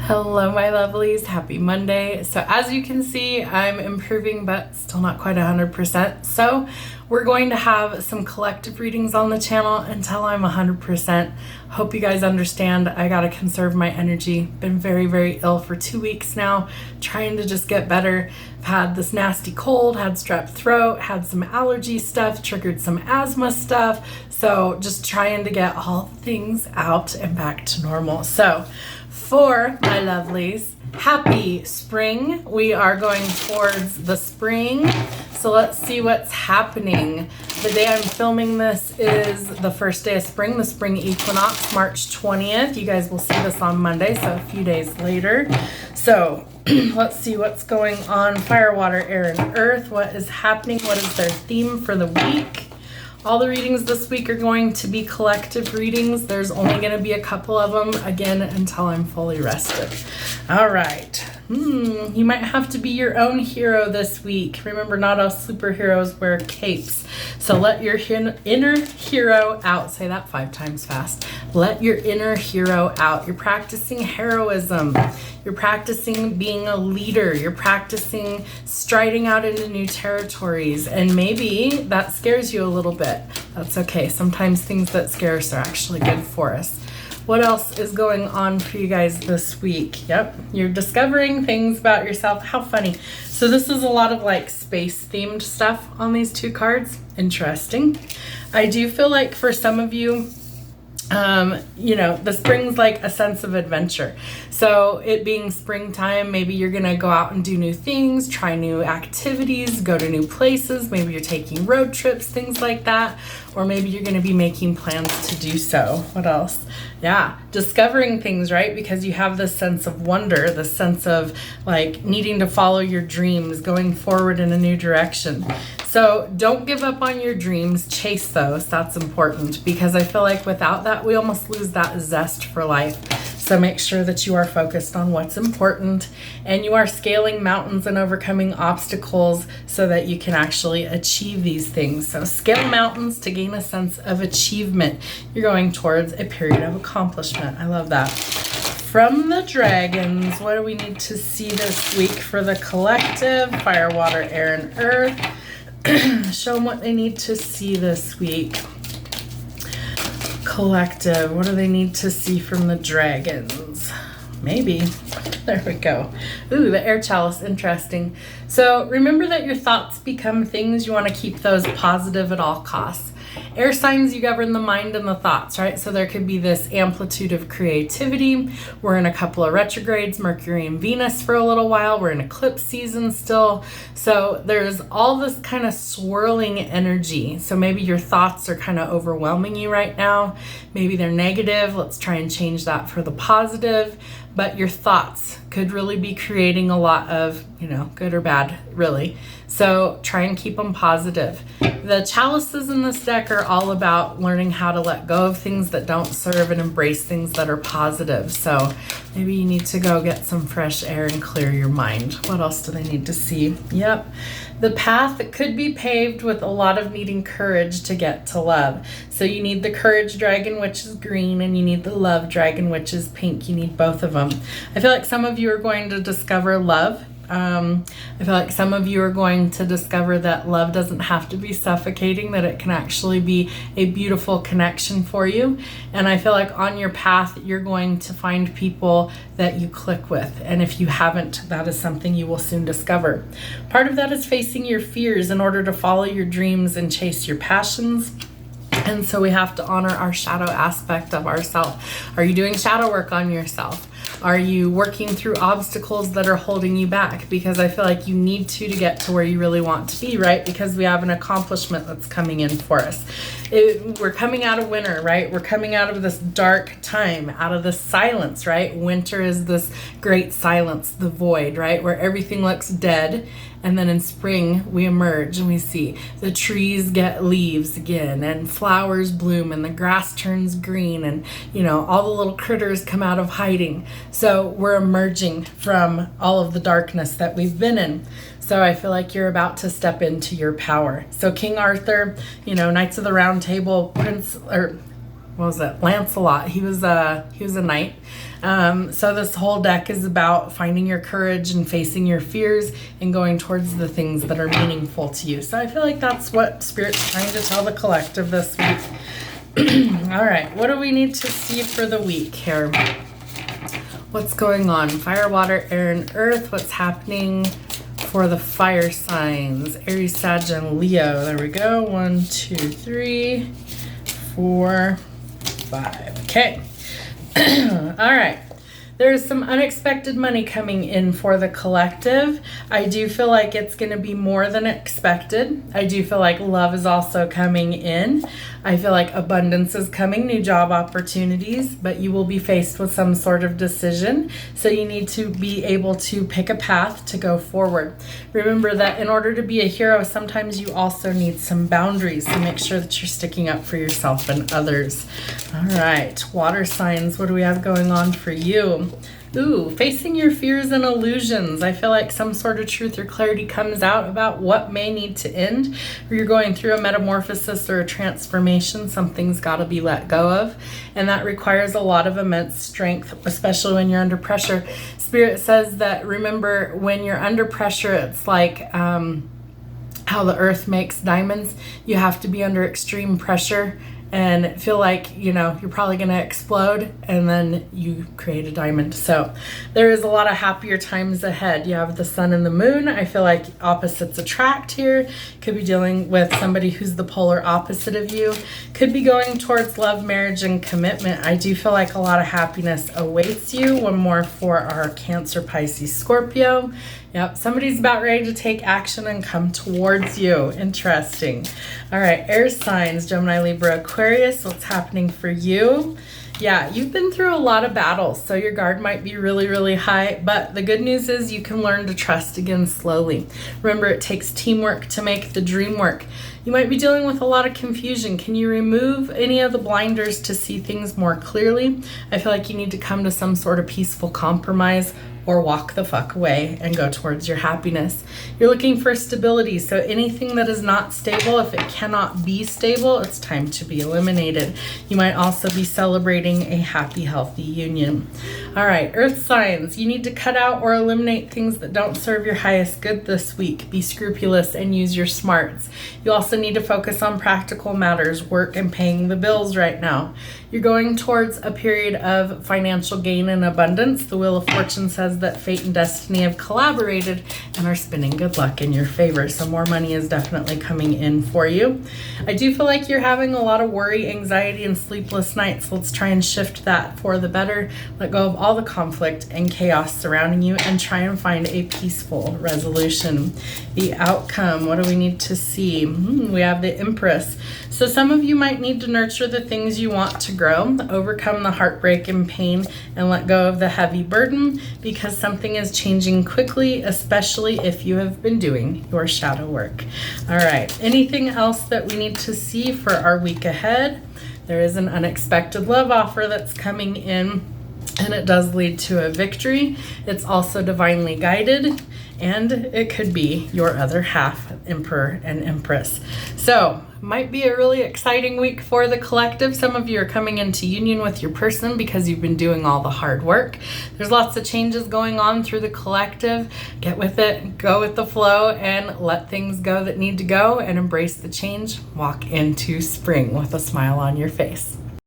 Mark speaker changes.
Speaker 1: Hello, my lovelies. Happy Monday. So as you can see, I'm improving, but still not quite 100%. So we're going to have some collective readings on the channel until I'm 100%. Hope you guys understand. I got to conserve my energy. Been very, very ill for 2 weeks now, trying to just get better. I've had this nasty cold, had strep throat, had some allergy stuff, triggered some asthma stuff. So just trying to get all things out and back to normal. So for my lovelies, happy spring. We are going towards the spring. So let's see what's happening. The day I'm filming this is the first day of spring, the spring equinox, March 20th. You guys will see this on Monday, so a few days later. So let's see what's going on. Fire, water, air, and earth. What is happening? What is their theme for the week? All the readings this week are going to be collective readings. There's only going to be a couple of them, again, until I'm fully rested. All right. You might have to be your own hero this week. Remember, not all superheroes wear capes. So let your inner hero out. Say that 5 times fast. Let your inner hero out. You're practicing heroism. You're practicing being a leader. You're practicing striding out into new territories. And maybe that scares you a little bit. That's okay. Sometimes things that scare us are actually good for us. What else is going on for you guys this week? Yep, you're discovering things about yourself. How funny. So this is a lot of like space themed stuff on these 2 cards. Interesting. I do feel like for some of you, the spring's like a sense of adventure. So it being springtime, maybe you're going to go out and do new things, try new activities, go to new places. Maybe you're taking road trips, things like that. Or maybe you're going to be making plans to do so. What else? Yeah, discovering things, right? Because you have this sense of wonder, this sense of like needing to follow your dreams, going forward in a new direction. So don't give up on your dreams, chase those. That's important because I feel like without that, we almost lose that zest for life. So make sure that you are focused on what's important and you are scaling mountains and overcoming obstacles so that you can actually achieve these things. So scale mountains to gain a sense of achievement. You're going towards a period of accomplishment. I love that. From the dragons, what do we need to see this week for the collective? Fire, water, air, and earth. Show them what they need to see this week. Collective, what do they need to see from the dragons? Maybe. There we go. Ooh, the air chalice, interesting. So remember that your thoughts become things. You want to keep those positive at all costs. Air signs, you govern the mind and the thoughts, right? So there could be this amplitude of creativity. We're in a couple of retrogrades, Mercury and Venus for a little while. We're in eclipse season still. So there's all this kind of swirling energy. So maybe your thoughts are kind of overwhelming you right now. Maybe they're negative. Let's try and change that for the positive. But your thoughts could really be creating a lot of, good or bad, really. So try and keep them positive. The chalices in this deck are all about learning how to let go of things that don't serve and embrace things that are positive. So maybe you need to go get some fresh air and clear your mind. What else do they need to see? Yep. The path could be paved with a lot of needing courage to get to love. So you need the courage dragon, which is green, and you need the love dragon, which is pink. You need both of them. I feel like some of you are going to discover love. I feel like some of you are going to discover that love doesn't have to be suffocating, that it can actually be a beautiful connection for you. And I feel like on your path, you're going to find people that you click with. And if you haven't, that is something you will soon discover. Part of that is facing your fears in order to follow your dreams and chase your passions. And so we have to honor our shadow aspect of ourselves. Are you doing shadow work on yourself? Are you working through obstacles that are holding you back? Because I feel like you need to get to where you really want to be, right? Because we have an accomplishment that's coming in for us. We're coming out of winter, right? We're coming out of this dark time, out of this silence, right? Winter is this great silence, the void, right? Where everything looks dead. And then in spring, we emerge and we see the trees get leaves again and flowers bloom and the grass turns green and, all the little critters come out of hiding. So we're emerging from all of the darkness that we've been in. So I feel like you're about to step into your power. So King Arthur, Knights of the Round Table, what was it? Lancelot. He was a knight. So this whole deck is about finding your courage and facing your fears and going towards the things that are meaningful to you. So I feel like that's what Spirit's trying to tell the collective this week. All right, what do we need to see for the week here? What's going on? Fire, water, air, and earth. What's happening for the fire signs? Aries, Sag, and Leo. There we go. 1, 2, 3, 4, 5. Okay. All right. There's some unexpected money coming in for the collective. I do feel like it's going to be more than expected. I do feel like love is also coming in. I feel like abundance is coming, new job opportunities, but you will be faced with some sort of decision. So you need to be able to pick a path to go forward. Remember that in order to be a hero, sometimes you also need some boundaries. So make sure that you're sticking up for yourself and others. All right, water signs, what do we have going on for you? Ooh, facing your fears and illusions. I feel like some sort of truth or clarity comes out about what may need to end, or you're going through a metamorphosis or a transformation. Something's got to be let go of, and that requires a lot of immense strength, especially when you're under pressure. Spirit says that, remember, when you're under pressure, it's like how the earth makes diamonds. You have to be under extreme pressure and feel like, you know, you're probably going to explode, and then you create a diamond. So there is a lot of happier times ahead. You have the sun and the moon. I feel like opposites attract here. Could be dealing with somebody who's the polar opposite of you. Could be going towards love, marriage, and commitment. I do feel like a lot of happiness awaits you. One more for our Cancer, Pisces, Scorpio. Yep, somebody's about ready to take action and come towards you. Interesting. All right, air signs, Gemini, Libra, Aquarius. What's happening for you? Yeah, you've been through a lot of battles, so your guard might be really, really high, but the good news is you can learn to trust again slowly. Remember, it takes teamwork to make the dream work. You might be dealing with a lot of confusion. Can you remove any of the blinders to see things more clearly? I feel like you need to come to some sort of peaceful compromise, or walk the fuck away and go towards your happiness. You're looking for stability, so anything that is not stable, if it cannot be stable, it's time to be eliminated. You might also be celebrating a happy, healthy union. All right, earth signs, you need to cut out or eliminate things that don't serve your highest good this week. Be scrupulous and use your smarts. You also need to focus on practical matters, work and paying the bills right now. You're going towards a period of financial gain and abundance. The Wheel of Fortune says that fate and destiny have collaborated and are spinning good luck in your favor. So more money is definitely coming in for you. I do feel like you're having a lot of worry, anxiety, and sleepless nights. Let's try and shift that for the better. Let go of all the conflict and chaos surrounding you and try and find a peaceful resolution. The outcome, what do we need to see? We have the Empress. So some of you might need to nurture the things you want to grow, overcome the heartbreak and pain, and let go of the heavy burden, because something is changing quickly, especially if you have been doing your shadow work. All right, anything else that we need to see for our week ahead? There is an unexpected love offer that's coming in, and it does lead to a victory. It's also divinely guided, and it could be your other half, Emperor and Empress. So might be a really exciting week for the collective. Some of you are coming into union with your person because you've been doing all the hard work. There's lots of changes going on through the collective. Get with it, go with the flow, and let things go that need to go, and embrace the change. Walk into spring with a smile on your face.